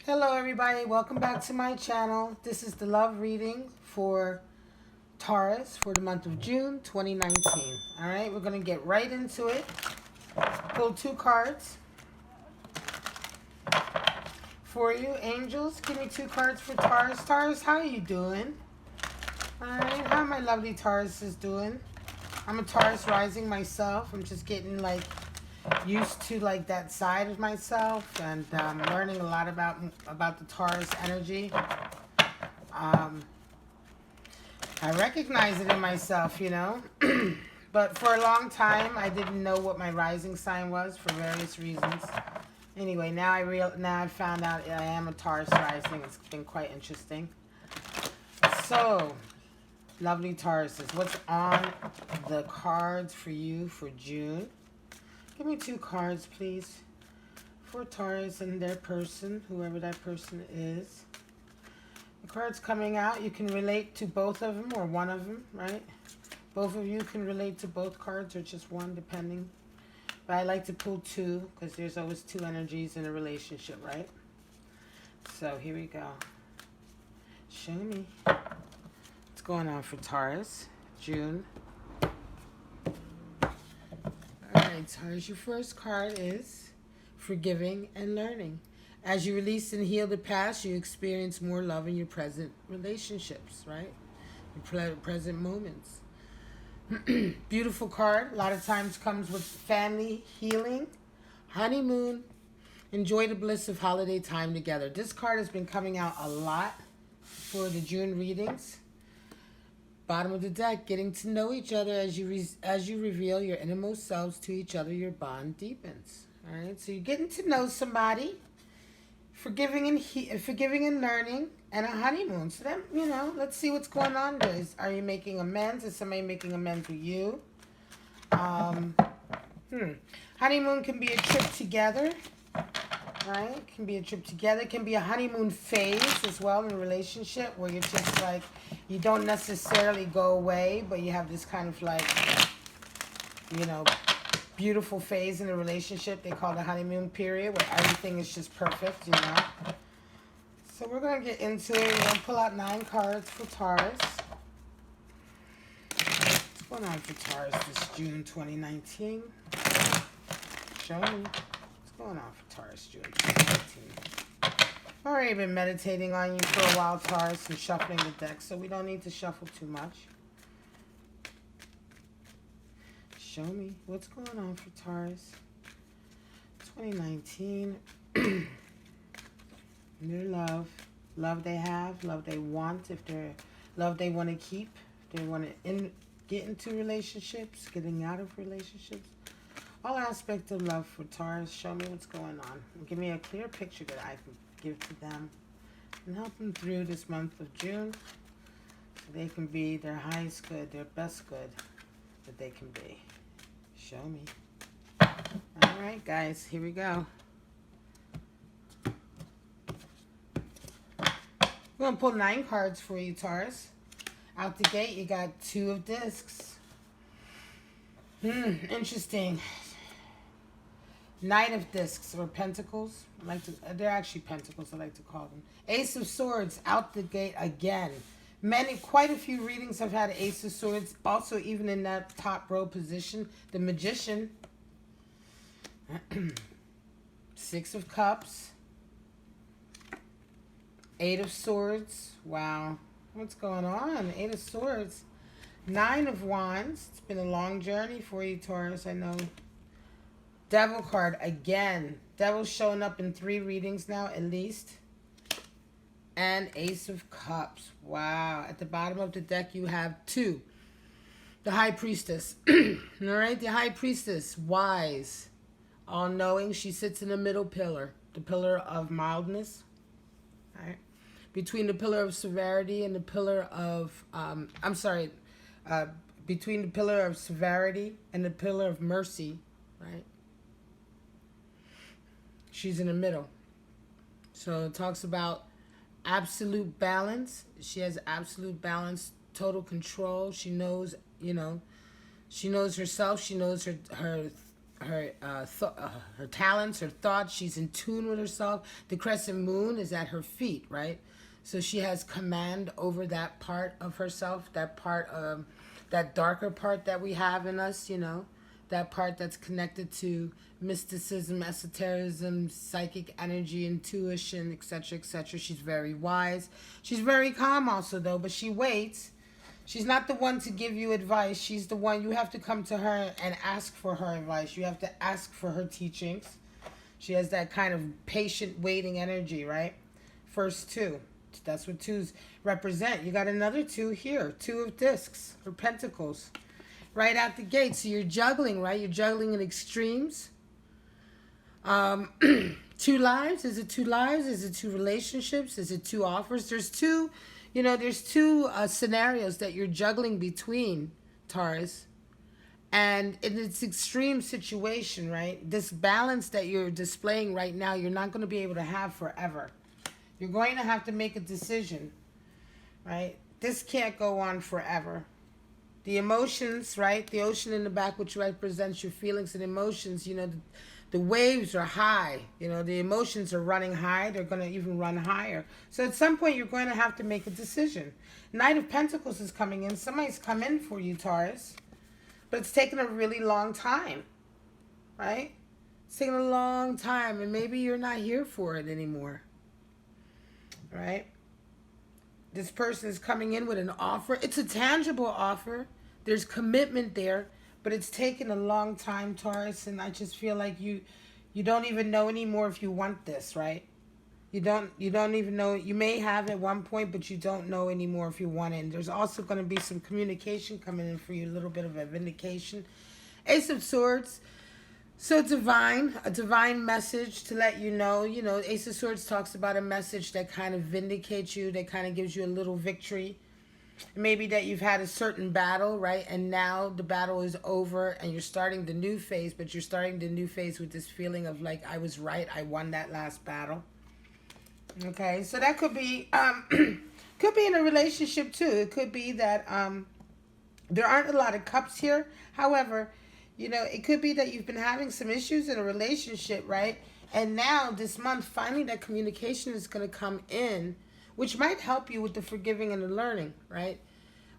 Hello everybody, welcome back to my channel. This is the love reading for Taurus for the month of June 2019. Alright, we're going to get right into it. Pull 2 cards for you. Angels, give me 2 cards for Taurus. Taurus, how are you doing? Alright, how are my lovely Tauruses doing? I'm a Taurus rising myself. I'm just getting used to that side of myself, and learning a lot about the Taurus energy. I recognize it in myself, you know. But for a long time I didn't know what my rising sign was for various reasons. Anyway, now I found out I am a Taurus rising. It's been quite interesting. So, lovely Tauruses, what's on the cards for you for June? Give me 2 cards, please, for Taurus and their person, whoever that person is. The cards coming out, you can relate to both of them or one of them, right? Both of you can relate to both cards or just one, depending. But I like to pull 2 because there's always 2 energies in a relationship, right? So here we go. Show me what's going on for Taurus, June. Alright, Taurus, your first card is forgiving and learning. As you release and heal the past, you experience more love in your present relationships, right? Your present moments. Beautiful card. A lot of times comes with family, healing, honeymoon. Enjoy the bliss of holiday time together. This card has been coming out a lot for the June readings. Bottom of the deck, getting to know each other as you reveal your innermost selves to each other, your bond deepens. All right, so you're getting to know somebody, forgiving and learning, and a honeymoon. So then, you know, let's see what's going on, guys. Are you making amends? Is somebody making amends with you? Honeymoon can be a trip together, right? It can be a trip together. It can be a honeymoon phase as well in a relationship where you're just you don't necessarily go away, but you have this kind of you know, beautiful phase in a relationship. They call the honeymoon period, where everything is just perfect, you know. So we're going to get into it. We're going to pull out 9 cards for Taurus. What's going on for Taurus this June 2019? Show me what's going on for Taurus June 2019. I've already been meditating on you for a while, Taurus, and shuffling the deck, so we don't need to shuffle too much. Show me what's going on for Taurus 2019. Their love they have, love they want, if they're love they want to keep, if they want to get into relationships, getting out of relationships. All aspects of love for Taurus. Show me what's going on. Give me a clear picture that I can give to them and help them through this month of June so they can be their highest good, their best good that they can be. Show me. All right, guys, here we go. We're going to pull 9 cards for you, Taurus. Out the gate, you got 2 of discs. Interesting. Knight of discs or pentacles. They're actually pentacles, I like to call them. Ace of swords out the gate again. Quite a few readings have had Ace of Swords. Also, even in that top row position, the Magician. 6 of Cups. 8 of Swords. Wow. What's going on? 8 of Swords. 9 of Wands. It's been a long journey for you, Taurus, I know. Devil card again. Devil's showing up in 3 readings now, at least. And Ace of Cups. Wow. At the bottom of the deck, you have 2. The High Priestess. All right? The High Priestess. Wise. All-knowing. She sits in the middle pillar. The pillar of mildness. All right? Between the pillar of severity and the pillar of... between the pillar of severity and the pillar of mercy. Right? She's in the middle. So it talks about absolute balance. She has absolute balance, total control. She knows, you know, she knows herself. She knows her her talents, her thoughts. She's in tune with herself. The crescent moon is at her feet, right? So she has command over that part of herself, that part of that darker part that we have in us, you know, that part that's connected to mysticism, esotericism, psychic energy, intuition, etc., etc. She's very wise. She's very calm also, though, but she waits. She's not the one to give you advice. She's the one, you have to come to her and ask for her advice. You have to ask for her teachings. She has that kind of patient waiting energy, right? First two. That's what twos represent. You got another two here. Two of discs or pentacles. Right out the gate. So you're juggling, right? You're juggling in extremes. 2 lives. Is it 2 lives? Is it 2 relationships? Is it 2 offers? There's two, you know, there's 2 scenarios that you're juggling between, Taurus. And in its extreme situation, right? This balance that you're displaying right now, you're not going to be able to have forever. You're going to have to make a decision, right? This can't go on forever. The emotions, right? The ocean in the back, which represents your feelings and emotions, you know, the waves are high. You know, the emotions are running high. They're going to even run higher. So at some point, you're going to have to make a decision. Knight of Pentacles is coming in. Somebody's come in for you, Taurus. But it's taken a really long time, right? It's taken a long time, and maybe you're not here for it anymore, right? This person is coming in with an offer. It's a tangible offer. There's commitment there, but it's taken a long time, Taurus, and I just feel like you don't even know anymore if you want this, right? You don't even know. You may have at one point, but you don't know anymore if you want it. And there's also going to be some communication coming in for you, a little bit of a vindication. Ace of Swords. So a divine message to let you know, Ace of Swords talks about a message that kind of vindicates you, that kind of gives you a little victory. Maybe that you've had a certain battle, right? And now the battle is over and you're starting the new phase, but you're starting the new phase with this feeling of like, I was right, I won that last battle. Okay, so that could be, could be in a relationship too. It could be that there aren't a lot of cups here. However, it could be that you've been having some issues in a relationship, right? And now this month, finally that communication is going to come in, which might help you with the forgiving and the learning, right?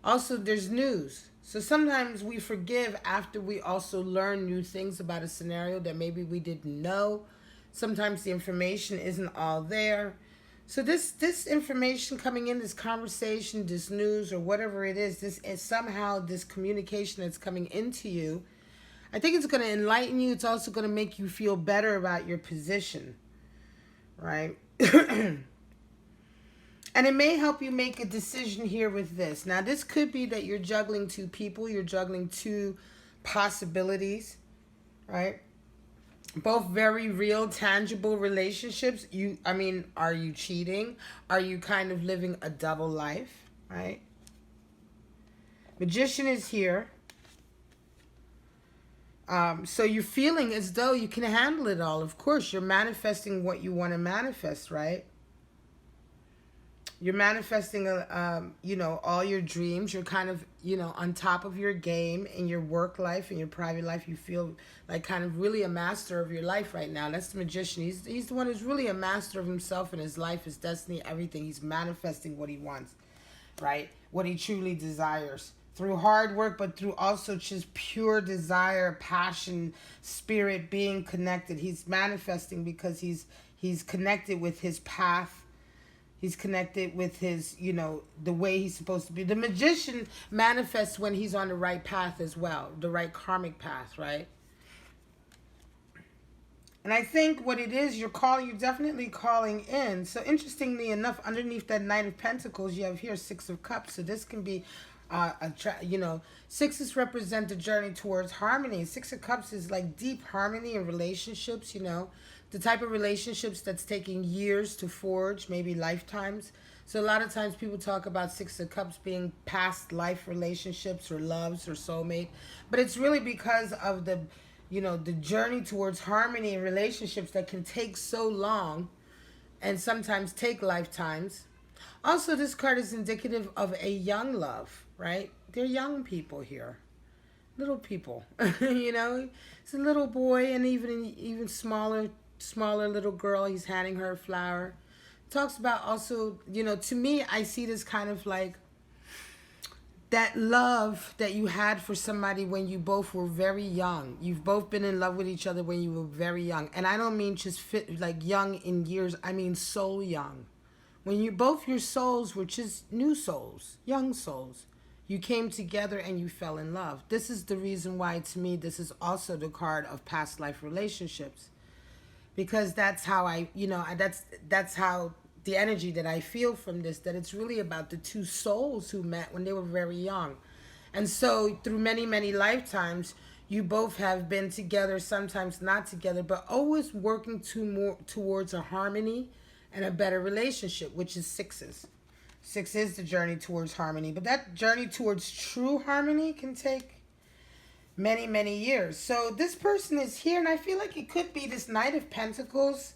Also, there's news. So sometimes we forgive after we also learn new things about a scenario that maybe we didn't know. Sometimes the information isn't all there. So this information coming in, this conversation, this news, or whatever it is, this is somehow this communication that's coming into you, I think it's going to enlighten you. It's also going to make you feel better about your position, right? And it may help you make a decision here with this. Now, this could be that you're juggling 2 people. You're juggling 2 possibilities, right? Both very real, tangible relationships. Are you cheating? Are you kind of living a double life, right? Magician is here. So you're feeling as though you can handle it all. Of course, you're manifesting what you want to manifest, right? You're manifesting, all your dreams. You're kind of, on top of your game in your work life, in your private life. You feel like kind of really a master of your life right now. That's the magician. He's the one who's really a master of himself and his life, his destiny, everything. He's manifesting what he wants, right? What he truly desires. Through hard work, but through also just pure desire, passion, spirit, being connected. He's manifesting because he's connected with his path. He's connected with his, the way he's supposed to be. The magician manifests when he's on the right path as well, the right karmic path, right? And I think what it is, you're definitely calling in. So interestingly enough, underneath that Knight of Pentacles, you have here 6 of Cups. So this can be, sixes represent the journey towards harmony. 6 of Cups is like deep harmony in relationships, the type of relationships that's taking years to forge, maybe lifetimes. So a lot of times people talk about 6 of Cups being past life relationships or loves or soulmate. But it's really because of the journey towards harmony in relationships that can take so long and sometimes take lifetimes. Also, this card is indicative of a young love, right? They're young people here. little people. You know, it's a little boy, and even smaller little girl. He's handing her a flower. Talks about also, you know, to me, I see this kind of like that love that you had for somebody when you both were very young. You've both been in love with each other when you were very young. And I don't mean just fit like young in years. I mean soul young. When you both your souls were just new souls, young souls. You came together and you fell in love. This is the reason why, to me, this is also the card of past life relationships. Because that's how I, you know, that's how the energy that I feel from this, that it's really about the two souls who met when they were very young. And so through many, many lifetimes, you both have been together, sometimes not together, but always working towards a harmony and a better relationship, which is sixes. Six is the journey towards harmony, but that journey towards true harmony can take many, many years. So this person is here, and I feel like it could be this Knight of Pentacles,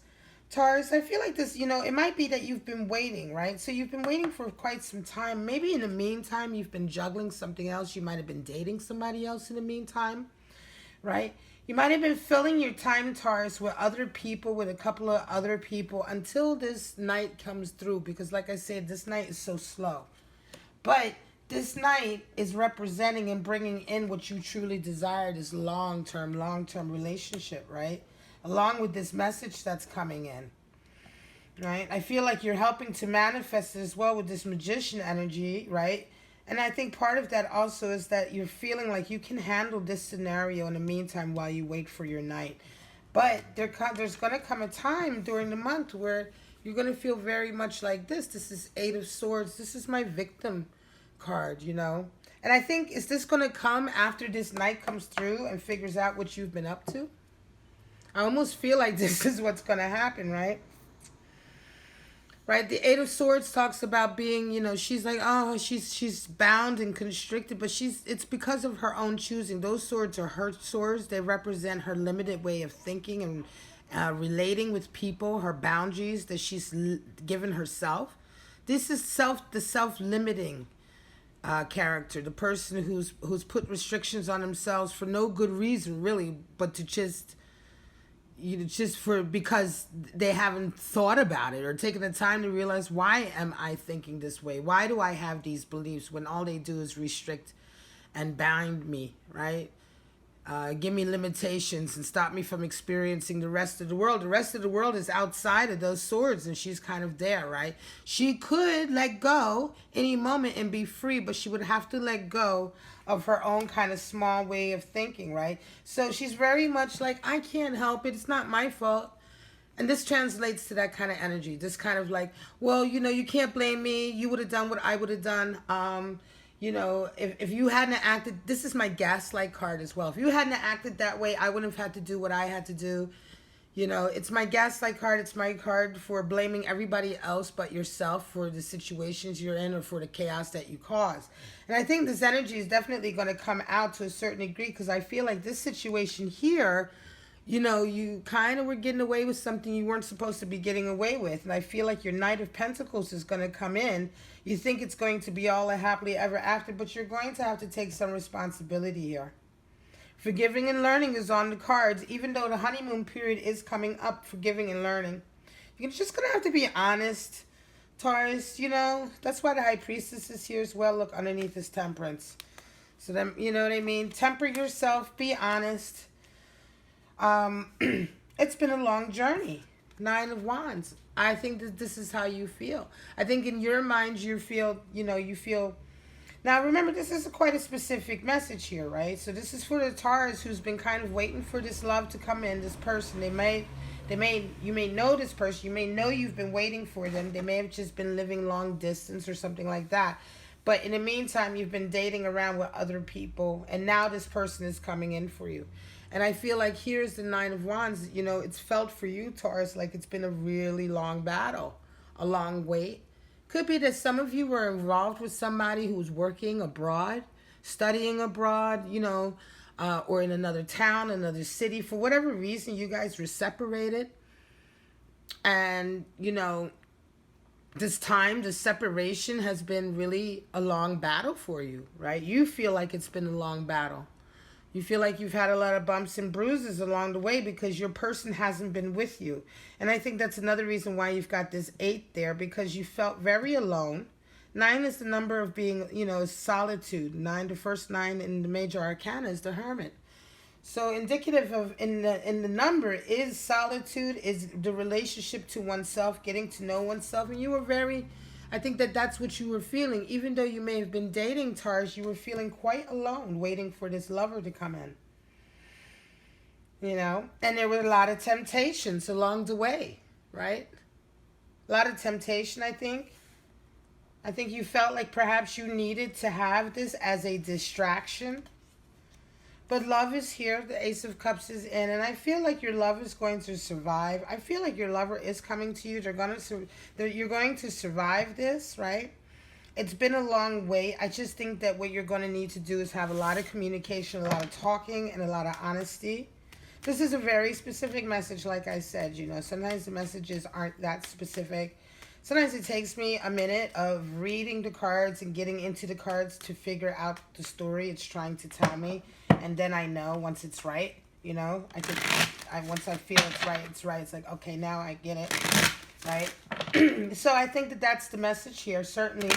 Taurus. I feel like this, you know, it might be that you've been waiting, right? So you've been waiting for quite some time. Maybe in the meantime, you've been juggling something else. You might have been dating somebody else in the meantime, right? You might have been filling your time, Taurus, with other people, with a couple of other people, until this Knight comes through. Because like I said, this Knight is so slow. But this Knight is representing and bringing in what you truly desire, this long-term relationship, right? Along with this message that's coming in, right? I feel like you're helping to manifest it as well with this Magician energy, right? And I think part of that also is that you're feeling like you can handle this scenario in the meantime while you wait for your Knight. But there's going to come a time during the month where you're going to feel very much like this. This is Eight of Swords. This is my victim card, you know. And I think, is this going to come after this Knight comes through and figures out what you've been up to? I almost feel like this is what's going to happen, right? Right, the Eight of Swords talks about being, you know, she's like, oh, she's bound and constricted, but it's because of her own choosing. Those swords are her swords. They represent her limited way of thinking and relating with people, her boundaries that she's given herself. This is the self-limiting character, the person who's put restrictions on themselves for no good reason, really, but to just because they haven't thought about it or taken the time to realize, why am I thinking this way? Why do I have these beliefs when all they do is restrict and bind me, right? Give me limitations and stop me from experiencing the rest of the world. The rest of the world is outside of those swords, and she's kind of there, right? She could let go any moment and be free, but she would have to let go of her own kind of small way of thinking, right? So she's very much like, I can't help it. It's not my fault. And this translates to that kind of energy. This kind of like, well, you know, you can't blame me. You would have done what I would have done. You know, if you hadn't acted, this is my gaslight card as well. If you hadn't acted that way, I wouldn't have had to do what I had to do. You know, it's my gaslight card. It's my card for blaming everybody else but yourself for the situations you're in or for the chaos that you cause. And I think this energy is definitely going to come out to a certain degree, because I feel like this situation here, you know, you kind of were getting away with something you weren't supposed to be getting away with. And I feel like your Knight of Pentacles is going to come in. You think it's going to be all a happily ever after, but you're going to have to take some responsibility here. Forgiving and learning is on the cards. Even though the honeymoon period is coming up, forgiving and learning, you're just going to have to be honest, Taurus. You know, that's why the High Priestess is here as well. Look, underneath is Temperance. So then, you know what I mean? Temper yourself. Be honest. It's been a long journey. Nine of Wands. I think that this is how you feel. I think in your mind you feel, you know, you feel. Now remember, this is quite a specific message here, right? So this is for the Taurus who's been kind of waiting for this love to come in, this person. You may know this person. You may know you've been waiting for them. They may have just been living long distance or something like that. But in the meantime, you've been dating around with other people, and now this person is coming in for you. And I feel like here's the Nine of Wands. You know, it's felt for you, Taurus, like it's been a really long battle, a long wait. Could be that some of you were involved with somebody who's working abroad, studying abroad, you know, or in another town, another city. For whatever reason, you guys were separated. And, you know, this separation has been really a long battle for you, right? You feel like it's been a long battle. You feel like you've had a lot of bumps and bruises along the way because your person hasn't been with you. And I think that's another reason why you've got this 8 there, because you felt very alone. 9 is the number of being, you know, solitude. 9, the first 9 in the major arcana is the Hermit. So indicative of in the number is solitude, is the relationship to oneself, getting to know oneself. And you were very, I think that that's what you were feeling. Even though you may have been dating, Taurus, you were feeling quite alone, waiting for this lover to come in. You know, and there were a lot of temptations along the way, right? A lot of temptation, I think. I think you felt like perhaps you needed to have this as a distraction. But love is here. The Ace of Cups is in. And I feel like your love is going to survive. I feel like your lover is coming to you. You're going to survive this, right? It's been a long wait. I just think that what you're going to need to do is have a lot of communication, a lot of talking, and a lot of honesty. This is a very specific message, like I said. You know, sometimes the messages aren't that specific. Sometimes it takes me a minute of reading the cards and getting into the cards to figure out the story it's trying to tell me. And then I know once it's right, you know, once I feel it's right, it's right. It's like, okay, now I get it, right? So I think that that's the message here, certainly.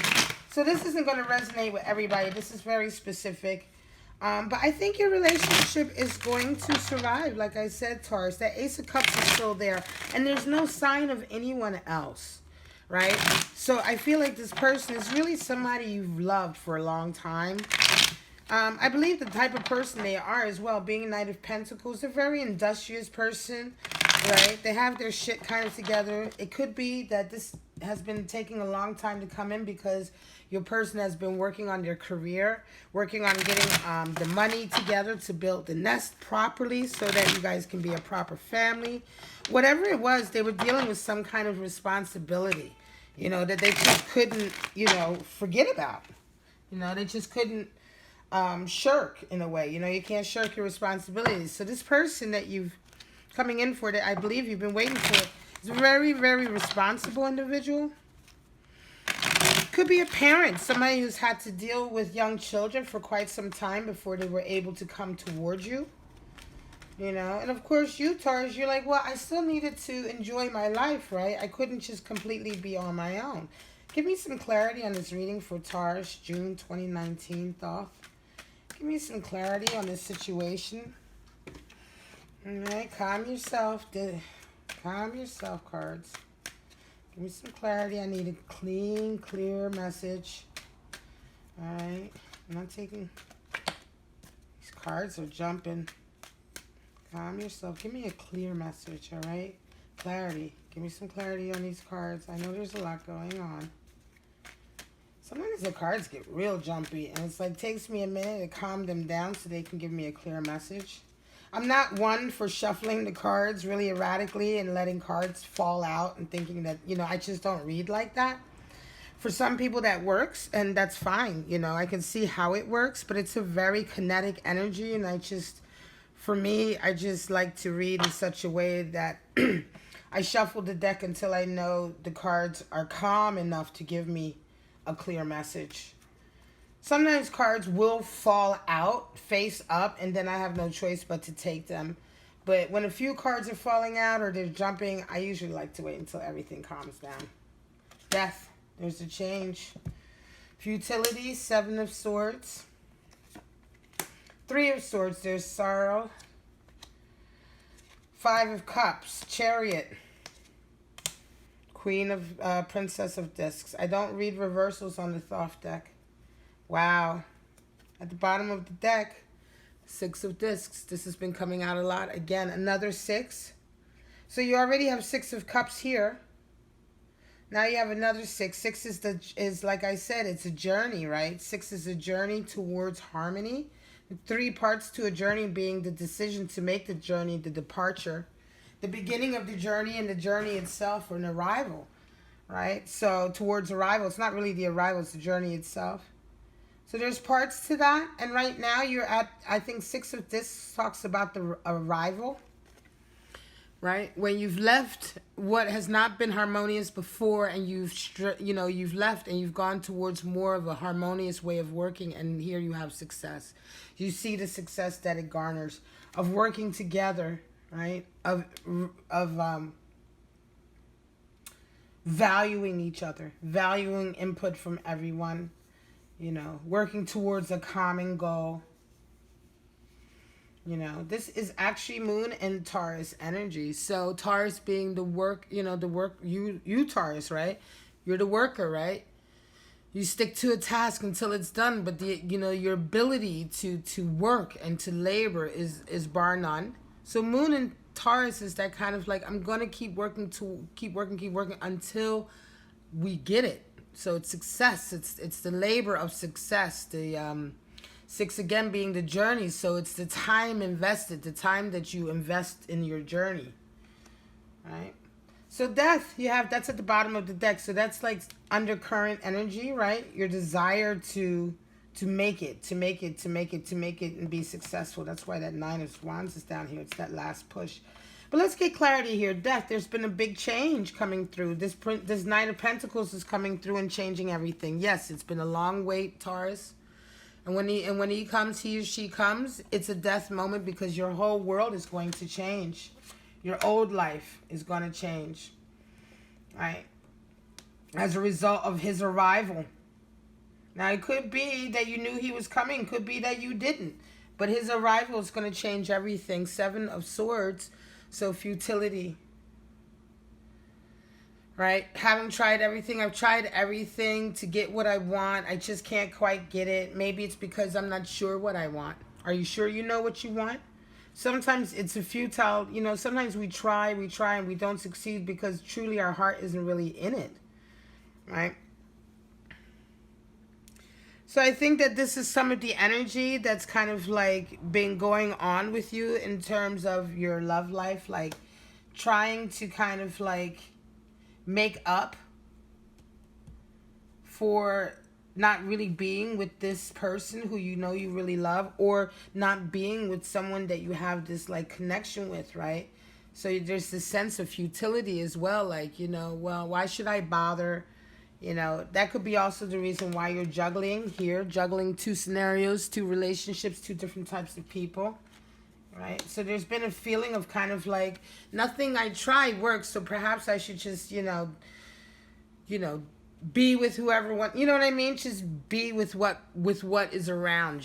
So this isn't going to resonate with everybody. This is very specific. But I think your relationship is going to survive. Like I said, Taurus, that Ace of Cups is still there. And there's no sign of anyone else. Right? So I feel like this person is really somebody you've loved for a long time. I believe the type of person they are as well, being a Knight of Pentacles, they're a very industrious person, right? They have their shit kind of together. It could be that this has been taking a long time to come in because your person has been working on their career, working on getting the money together to build the nest properly so that you guys can be a proper family. Whatever it was, they were dealing with some kind of responsibility, you know, that they just couldn't, you know, forget about. You know, they just couldn't shirk in a way. You know, you can't shirk your responsibilities. So this person that you've coming in for, that I believe you've been waiting for, is a very, very responsible individual. Could be a parent, somebody who's had to deal with young children for quite some time before they were able to come towards you. You know, and of course you, Taurus, you're like, well, I still needed to enjoy my life, right? I couldn't just completely be on my own. Give me some clarity on this reading for Taurus, June 2019, Thoth. Give me some clarity on this situation. All right, calm yourself. Calm yourself, cards. Give me some clarity. I need a clean, clear message. All right, I'm not taking... These cards are jumping. Calm yourself. Give me a clear message, all right? Clarity. Give me some clarity on these cards. I know there's a lot going on. Sometimes the cards get real jumpy, and it's like takes me a minute to calm them down so they can give me a clear message. I'm not one for shuffling the cards really erratically and letting cards fall out and thinking that, you know, I just don't read like that. For some people that works, and that's fine. You know, I can see how it works, but it's a very kinetic energy, and for me, I just like to read in such a way that I shuffle the deck until I know the cards are calm enough to give me a clear message. Sometimes cards will fall out, face up, and then I have no choice but to take them. But when a few cards are falling out or they're jumping, I usually like to wait until everything calms down. Death. There's a change. Futility. 7 of Swords. 3 of Swords, there's sorrow. 5 of Cups, Chariot. Queen of, Princess of Discs. I don't read reversals on the Thoth deck. Wow. At the bottom of the deck, 6 of Discs. This has been coming out a lot. Again, another 6. So you already have 6 of Cups here. Now you have another 6. 6 is like I said, it's a journey, right? 6 is a journey towards harmony. 3 parts to a journey being the decision to make the journey, the departure, the beginning of the journey, and the journey itself, or an arrival, right? So towards arrival, it's not really the arrival, it's the journey itself. So there's parts to that, and right now you're at, I think 6 of Discs talks about the arrival. right? When you've left what has not been harmonious before, and you've left and you've gone towards more of a harmonious way of working, and here you have success. You see the success that it garners of working together, right? Of valuing each other, valuing input from everyone, working towards a common goal. This is actually Moon and Taurus energy. So Taurus being the work, you Taurus, right? You're the worker, right? You stick to a task until it's done, but your ability to work and to labor is bar none. So Moon and Taurus is that kind of like, I'm gonna keep working until we get it. So it's success. It's the labor of success. The 6 again being the journey. So it's the time invested, the time that you invest in your journey, right? So death, that's at the bottom of the deck. So that's like undercurrent energy, right? Your desire to make it and be successful. That's why that 9 of Wands is down here. It's that last push. But let's get clarity here. Death, there's been a big change coming through. This Knight of Pentacles is coming through and changing everything. Yes, it's been a long wait, Taurus. And when he comes, he or she comes, it's a death moment, because your whole world is going to change. Your old life is going to change, right? As a result of his arrival. Now, it could be that you knew he was coming. Could be that you didn't. But his arrival is going to change everything. 7 of Swords. So futility. Right? Having tried everything. I've tried everything to get what I want. I just can't quite get it. Maybe it's because I'm not sure what I want. Are you sure you know what you want? Sometimes it's a futile, sometimes we try and we don't succeed because truly our heart isn't really in it. Right? So I think that this is some of the energy that's kind of like been going on with you in terms of your love life, like trying to kind of like make up for not really being with this person who you really love, or not being with someone that you have this like connection with, right? So there's this sense of futility as well, like, well, why should I bother? That could be also the reason why you're juggling here, juggling 2 scenarios, 2 relationships, 2 different types of people, right? So there's been a feeling of kind of like, nothing I try works, so perhaps I should just, be with whoever wants, you know what I mean? Just be with what is around,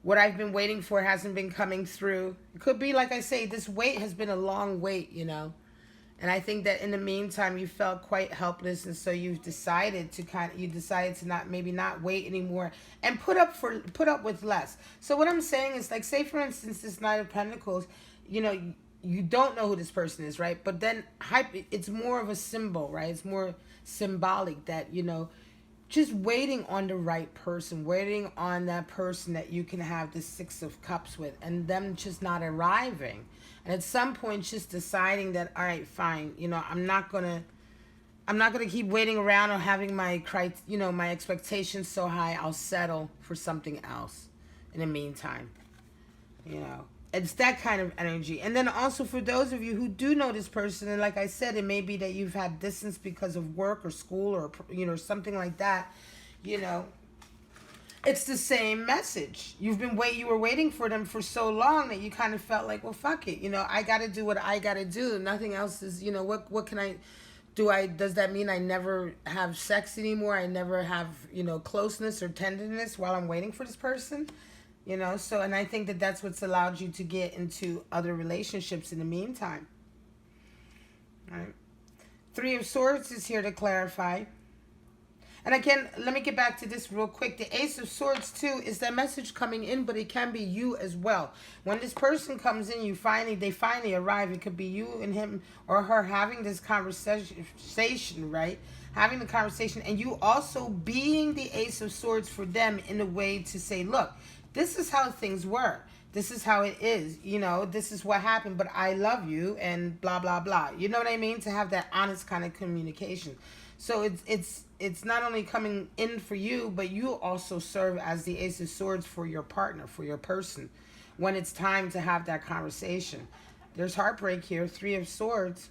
What I've been waiting for hasn't been coming through. It could be, like I say, this wait has been a long wait, And I think that in the meantime, you felt quite helpless, and so you've decided to not wait anymore and put up with less. So what I'm saying is, like, say for instance, this Knight of Pentacles, you don't know who this person is, right? But then it's more of a symbol, right? It's more symbolic that, just waiting on the right person, waiting on that person that you can have the 6 of Cups with, and them just not arriving. And at some point just deciding that, all right, fine, I'm not gonna keep waiting around or having my expectations so high. I'll settle for something else in the meantime. It's that kind of energy. And then also for those of you who do know this person, and like I said, it may be that you've had distance because of work or school or something like that, it's the same message. You were waiting for them for so long that you kind of felt like, well, fuck it. I got to do what I got to do. Nothing else is, what can I do? Does that mean I never have sex anymore? I never have, closeness or tenderness while I'm waiting for this person? So, and I think that that's what's allowed you to get into other relationships in the meantime. All right. 3 of Swords is here to clarify. And again, let me get back to this real quick. The Ace of Swords, too, is that message coming in, but it can be you as well. When this person comes in, they finally arrive. It could be you and him or her having this conversation, right? Having the conversation, and you also being the Ace of Swords for them in a way to say, look, this is how things were. This is how it is. This is what happened, but I love you and blah, blah, blah. You know what I mean? To have that honest kind of communication. So it's not only coming in for you, but you also serve as the Ace of Swords for your partner, for your person, when it's time to have that conversation. There's heartbreak here. 3 of Swords.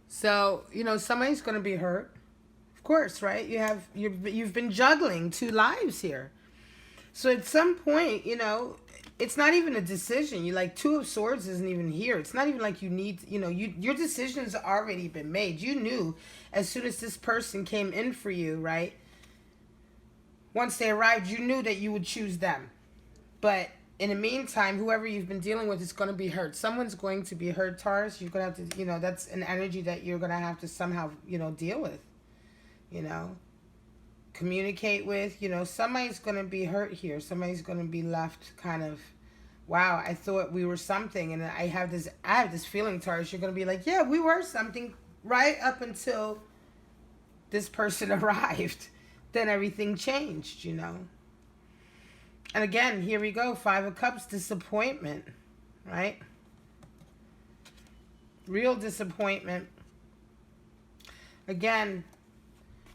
So, you know, somebody's going to be hurt. Of course, right? You've been juggling 2 lives here. So at some point, you know, it's not even a decision. You like 2 of Swords isn't even here. It's not even like you need, you know, your decision's already been made. You knew as soon as this person came in for you, right? Once they arrived, you knew that you would choose them. But in the meantime, whoever you've been dealing with is going to be hurt. Someone's going to be hurt, Taurus. You're going to have to, you know, that's an energy that you're going to have to somehow, you know, deal with, you know, communicate with. You know, somebody's going to be hurt here. Somebody's going to be left kind of, wow, I thought we were something. And I have this feeling, Taurus, you're going to be like, yeah, we were something right up until this person arrived. Then everything changed, you know. And again, here we go. 5 of Cups, disappointment, right? Real disappointment. Again,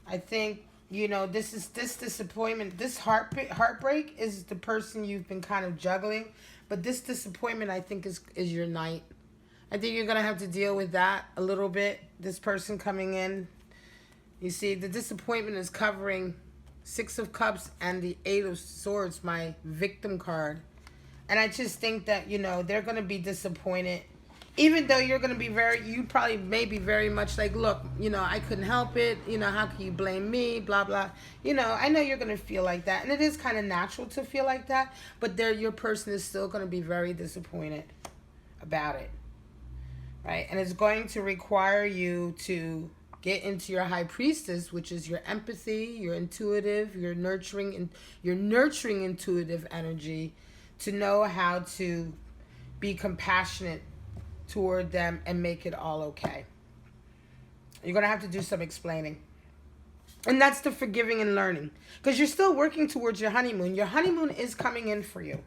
I think, you know, this disappointment, this heartbreak is the person you've been kind of juggling. But this disappointment, I think, is your Knight. I think you're going to have to deal with that a little bit. This person coming in. You see, the disappointment is covering 6 of Cups and the 8 of Swords, my victim card. And I just think that, you know, they're going to be disappointed. Even though you're going to be you probably may be very much like, look, you know, I couldn't help it. You know, how can you blame me? Blah, blah. You know, I know you're going to feel like that. And it is kind of natural to feel like that. But your person is still going to be very disappointed about it. Right? And it's going to require you to get into your High Priestess, which is your empathy, your intuitive, your nurturing intuitive energy, to know how to be compassionate toward them and make it all okay. You're going to have to do some explaining. And that's the forgiving and learning. Because you're still working towards your honeymoon. Your honeymoon is coming in for you.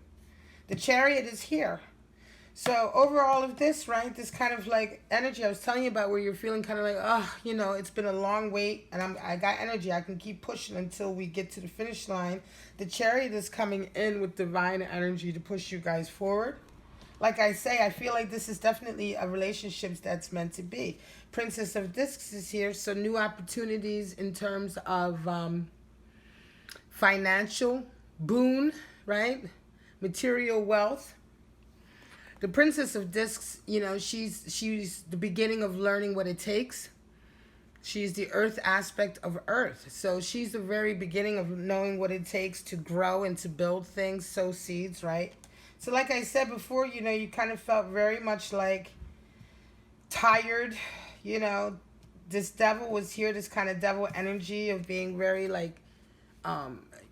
The Chariot is here. So over all of this, right, this kind of like energy I was telling you about, where you're feeling kind of like, oh, you know, it's been a long wait and I got energy. I can keep pushing until we get to the finish line. The Chariot is coming in with divine energy to push you guys forward. Like I say, I feel like this is definitely a relationship that's meant to be. Princess of Discs is here, so new opportunities in terms of financial boon, right? Material wealth. The Princess of Discs, you know, she's the beginning of learning what it takes. She's the earth aspect of earth. So she's the very beginning of knowing what it takes to grow and to build things, sow seeds, right? So like I said before, you know, you kind of felt very much like tired, you know. This devil was here, this kind of devil energy of being very like,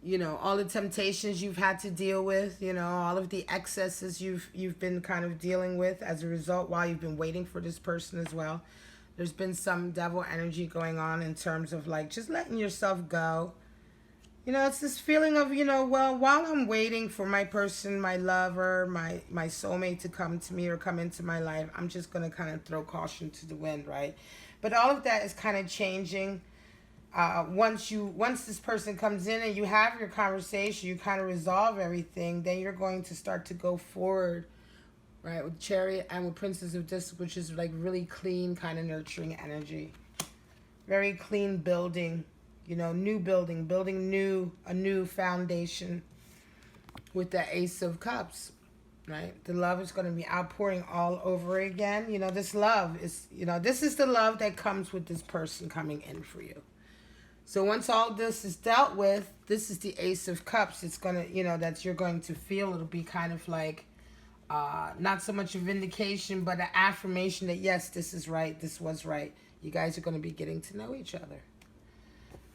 you know, all the temptations you've had to deal with, you know, all of the excesses you've been kind of dealing with as a result while you've been waiting for this person as well. There's been some devil energy going on in terms of like just letting yourself go. You know, it's this feeling of, you know, well, while I'm waiting for my person, my lover, my soulmate to come to me or come into my life, I'm just going to kind of throw caution to the wind, right? But all of that is kind of changing. Once this person comes in and you have your conversation, you kind of resolve everything, then you're going to start to go forward, right, with Chariot and with Princess of Discs, which is like really clean, kind of nurturing energy. Very clean building, you know, new building a new foundation with the Ace of Cups, right? The love is going to be outpouring all over again. You know, this love is, you know, this is the love that comes with this person coming in for you. So once all this is dealt with, this is the Ace of Cups. It's going to, you know, that you're going to feel. It'll be kind of like, not so much a vindication, but an affirmation that, yes, this is right. This was right. You guys are going to be getting to know each other.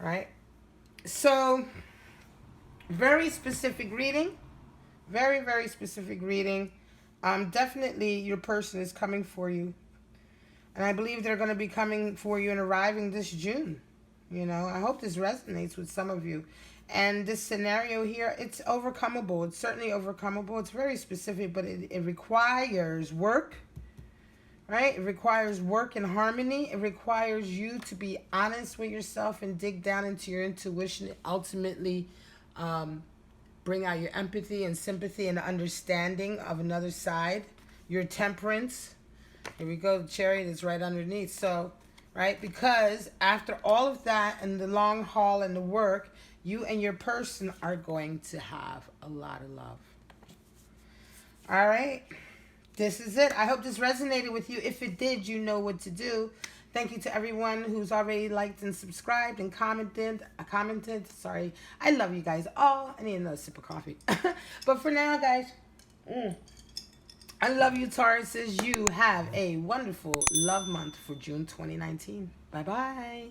All right? So, very specific reading. Very, very specific reading. Definitely your person is coming for you. And I believe they're going to be coming for you and arriving this June. You know, I hope this resonates with some of you. And this scenario here, it's overcomable. It's certainly overcomable. It's very specific, but it requires work, right? It requires work and harmony. It requires you to be honest with yourself and dig down into your intuition and ultimately bring out your empathy and sympathy and understanding of another side. your temperance. Here we go. The Chariot is right underneath. So, right, because after all of that and the long haul and the work, you and your person are going to have a lot of love. All right. This is it. I hope this resonated with you. If it did, you know what to do. Thank you to everyone who's already liked and subscribed and commented. Sorry. I love you guys all. I need another sip of coffee. But for now, guys, I love you, Tauruses. You have a wonderful love month for June 2019. Bye-bye.